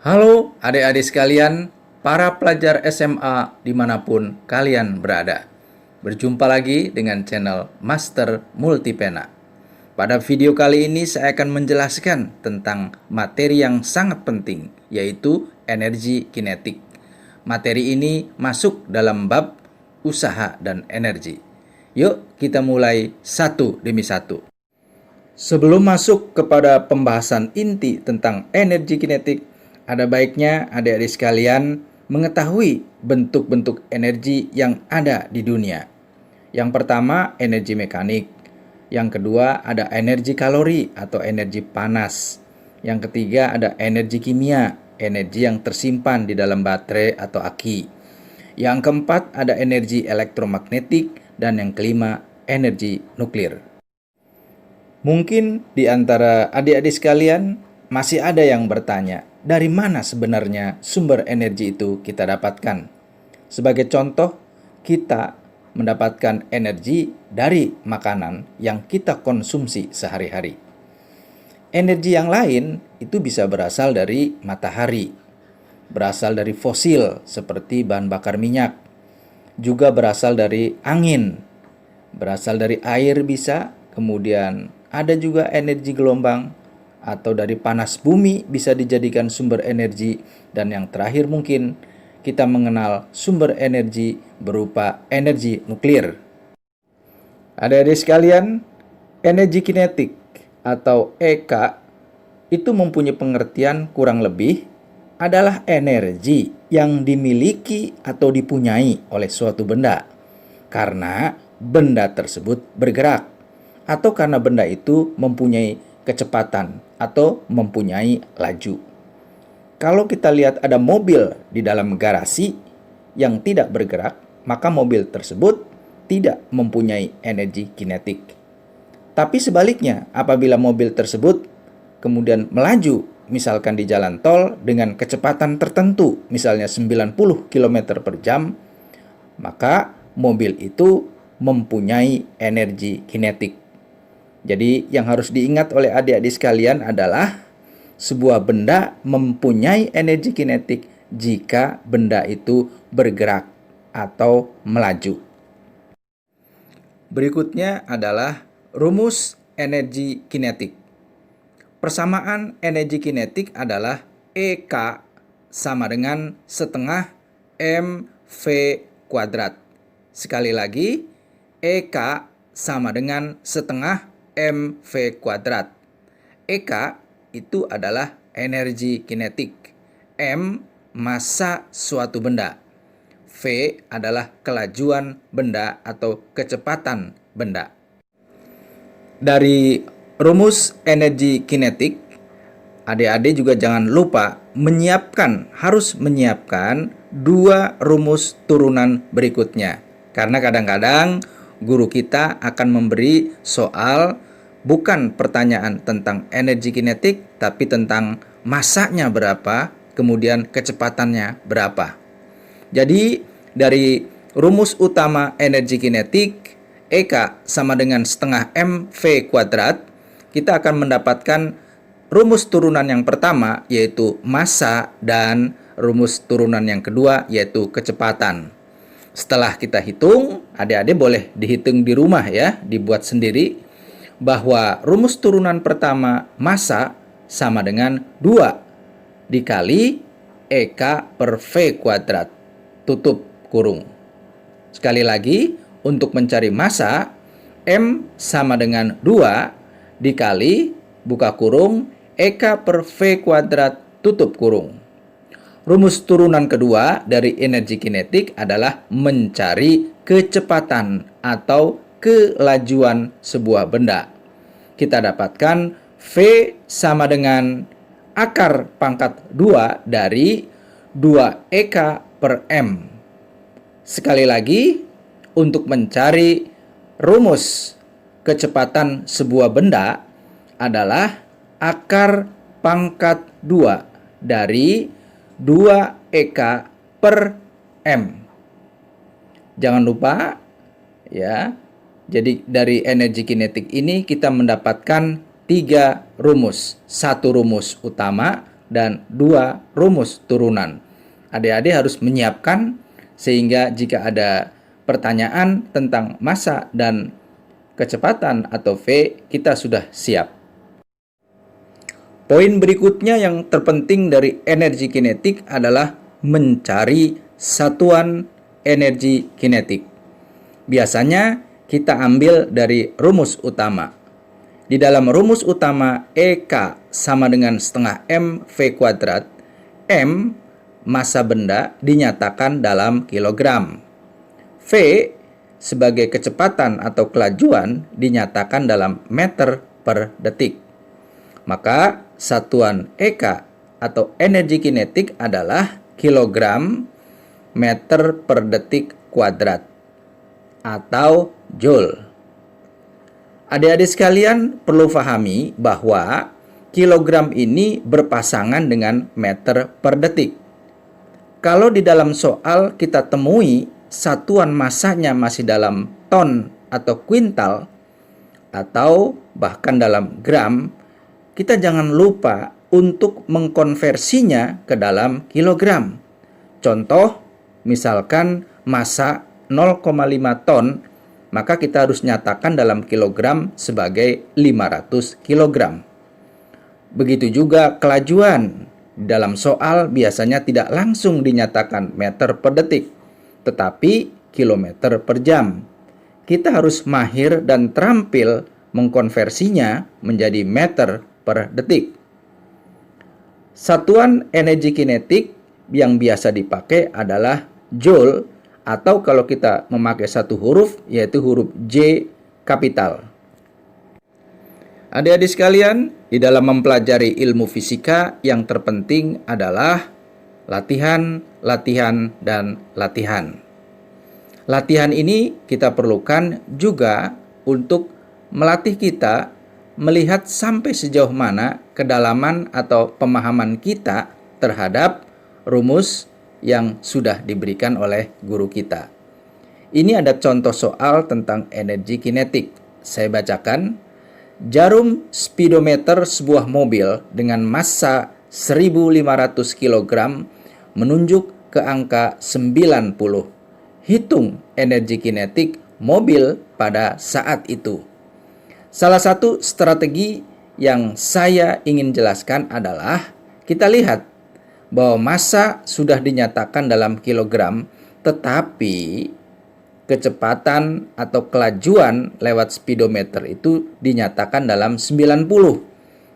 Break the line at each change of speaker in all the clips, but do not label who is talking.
Halo adik-adik sekalian, para pelajar SMA dimanapun kalian berada. Berjumpa lagi dengan channel Master Multipena. Pada video kali ini saya akan menjelaskan tentang materi yang sangat penting, yaitu energi kinetik. Materi ini masuk dalam bab usaha dan energi. Yuk kita mulai satu demi satu. Sebelum masuk kepada pembahasan inti tentang energi kinetik, ada baiknya adik-adik sekalian mengetahui bentuk-bentuk energi yang ada di dunia. Yang pertama, energi mekanik. Yang kedua, ada energi kalori atau energi panas. Yang ketiga, ada energi kimia, energi yang tersimpan di dalam baterai atau aki. Yang keempat, ada energi elektromagnetik. Dan yang kelima, energi nuklir. Mungkin di antara adik-adik sekalian masih ada yang bertanya, dari mana sebenarnya sumber energi itu kita dapatkan? Sebagai contoh, kita mendapatkan energi dari makanan yang kita konsumsi sehari-hari. Energi yang lain itu bisa berasal dari matahari, berasal dari fosil seperti bahan bakar minyak, juga berasal dari angin, berasal dari air bisa, kemudian ada juga energi gelombang atau dari panas bumi bisa dijadikan sumber energi. Dan yang terakhir mungkin kita mengenal sumber energi berupa energi nuklir. Adik-adik sekalian, energi kinetik atau EK itu mempunyai pengertian kurang lebih adalah energi yang dimiliki atau dipunyai oleh suatu benda karena benda tersebut bergerak, atau karena benda itu mempunyai kecepatan atau mempunyai laju. Kalau kita lihat ada mobil di dalam garasi yang tidak bergerak, maka mobil tersebut tidak mempunyai energi kinetik. Tapi sebaliknya, apabila mobil tersebut kemudian melaju, misalkan di jalan tol dengan kecepatan tertentu, misalnya 90 km per jam, maka mobil itu mempunyai energi kinetik. Jadi yang harus diingat oleh adik-adik sekalian adalah sebuah benda mempunyai energi kinetik jika benda itu bergerak atau melaju. Berikutnya adalah rumus energi kinetik. Persamaan energi kinetik adalah EK sama dengan setengah mv kuadrat. Sekali lagi, EK sama dengan setengah mv kuadrat. EK itu adalah energi kinetik. M massa suatu benda. V adalah kelajuan benda atau kecepatan benda. Dari rumus energi kinetik, adik-adik juga jangan lupa harus menyiapkan dua rumus turunan berikutnya. Karena kadang-kadang guru kita akan memberi soal bukan pertanyaan tentang energi kinetik, tapi tentang massanya berapa, kemudian kecepatannya berapa. Jadi dari rumus utama energi kinetik, EK sama dengan setengah mv kuadrat, kita akan mendapatkan rumus turunan yang pertama yaitu massa dan rumus turunan yang kedua yaitu kecepatan. Setelah kita hitung, adik-adik boleh dihitung di rumah ya, dibuat sendiri, bahwa rumus turunan pertama massa sama dengan 2 dikali EK per V kuadrat, tutup kurung. Sekali lagi, untuk mencari massa, M sama dengan 2 dikali, buka kurung, EK per V kuadrat, tutup kurung. Rumus turunan kedua dari energi kinetik adalah mencari kecepatan atau kelajuan sebuah benda. Kita dapatkan V sama dengan akar pangkat 2 dari 2EK per M. Sekali lagi, untuk mencari rumus kecepatan sebuah benda adalah akar pangkat 2 dari 2EK per M. Jangan lupa ya. Jadi dari energi kinetik ini kita mendapatkan 3 rumus. 1 rumus utama, dan 2 rumus turunan. Adik-adik harus menyiapkan sehingga jika ada pertanyaan tentang massa dan kecepatan atau V, kita sudah siap. Poin berikutnya yang terpenting dari energi kinetik adalah mencari satuan energi kinetik. Biasanya kita ambil dari rumus utama. Di dalam rumus utama EK sama dengan setengah mv kuadrat, M massa benda dinyatakan dalam kilogram. V sebagai kecepatan atau kelajuan dinyatakan dalam meter per detik. Maka satuan EK atau energi kinetik adalah kilogram meter per detik kuadrat atau joule. Adik-adik sekalian perlu pahami bahwa kilogram ini berpasangan dengan meter per detik. Kalau di dalam soal kita temui satuan massanya masih dalam ton atau kuintal atau bahkan dalam gram, kita jangan lupa untuk mengkonversinya ke dalam kilogram. Contoh, misalkan massa 0,5 ton, maka kita harus nyatakan dalam kilogram sebagai 500 kilogram. Begitu juga kelajuan. Dalam soal biasanya tidak langsung dinyatakan meter per detik, tetapi kilometer per jam. Kita harus mahir dan terampil mengkonversinya menjadi meter per detik. Satuan energi kinetik yang biasa dipakai adalah joule, atau kalau kita memakai satu huruf, yaitu huruf J kapital. Adik-adik sekalian, di dalam mempelajari ilmu fisika yang terpenting adalah latihan, latihan, dan latihan. Latihan ini kita perlukan juga untuk melatih kita melihat sampai sejauh mana kedalaman atau pemahaman kita terhadap rumus yang sudah diberikan oleh guru kita. Ini ada contoh soal tentang energi kinetik. Saya bacakan. Jarum speedometer sebuah mobil dengan massa 1.500 kg menunjuk ke angka 90. Hitung energi kinetik mobil pada saat itu. Salah satu strategi yang saya ingin jelaskan adalah kita lihat bahwa massa sudah dinyatakan dalam kilogram, tetapi kecepatan atau kelajuan lewat speedometer itu dinyatakan dalam 90.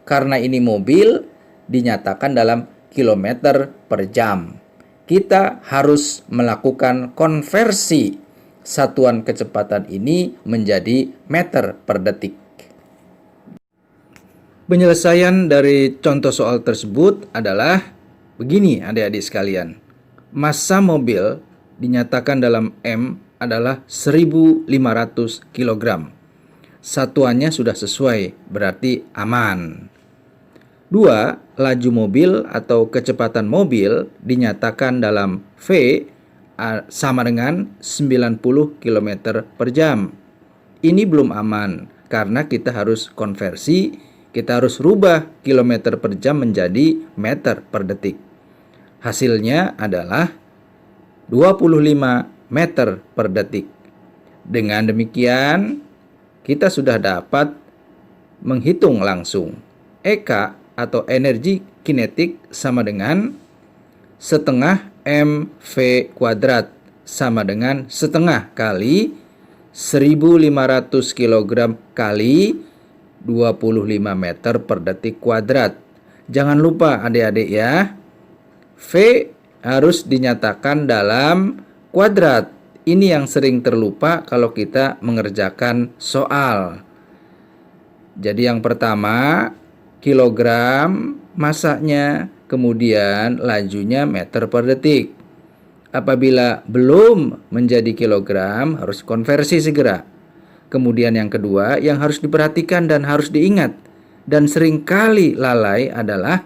Karena ini mobil dinyatakan dalam kilometer per jam. Kita harus melakukan konversi satuan kecepatan ini menjadi meter per detik. Penyelesaian dari contoh soal tersebut adalah begini adik-adik sekalian. Massa mobil dinyatakan dalam M adalah 1.500 kg. Satuannya sudah sesuai, berarti aman. 2. Laju mobil atau kecepatan mobil dinyatakan dalam V sama dengan 90 km per jam. Ini belum aman karena kita harus konversi, kita harus rubah kilometer per jam menjadi meter per detik. Hasilnya adalah 25 meter per detik. Dengan demikian, kita sudah dapat menghitung langsung. EK atau energi kinetik sama dengan setengah mv kuadrat sama dengan setengah kali 1.500 kg kali 25 meter per detik kuadrat. Jangan lupa adik-adik ya, V harus dinyatakan dalam kuadrat. Ini yang sering terlupa kalau kita mengerjakan soal. Jadi yang pertama, kilogram massanya, kemudian lajunya meter per detik. Apabila belum menjadi kilogram, harus konversi segera. Kemudian yang kedua, yang harus diperhatikan dan harus diingat, dan seringkali lalai adalah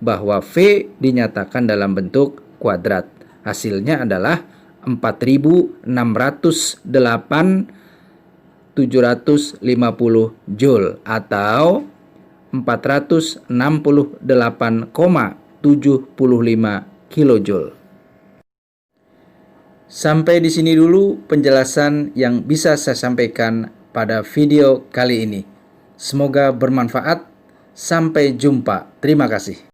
bahwa V dinyatakan dalam bentuk kuadrat. Hasilnya adalah 4.608.750 joule atau 468,8 kJ. Sampai di sini dulu penjelasan yang bisa saya sampaikan pada video kali ini. Semoga bermanfaat. Sampai jumpa. Terima kasih.